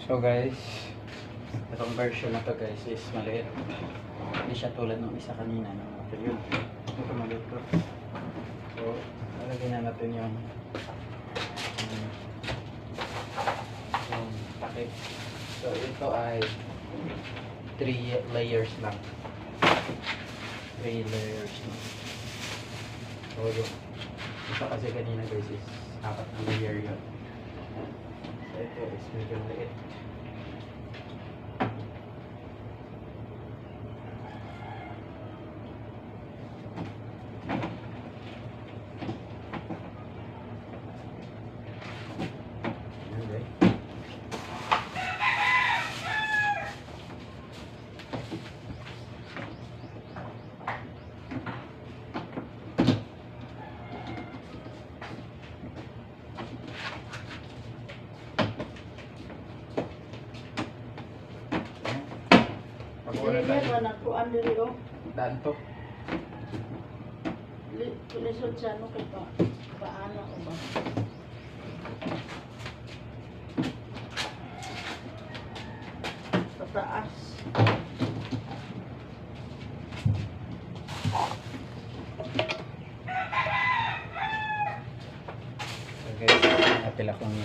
So guys, itong version na to guys is maliit. Hindi siya tulad ng isa kanina. Ito yun. Ito maliit to. So, lalagyan na natin yung takip. So ito ay 3 layers lang. 3 layers lang. So yung ito kasi kanina guys is 4 na layer yun. So ito is medyo liit. Daan to. Lisod siya no kay paano ko ba? Pataas. So guys, napila kong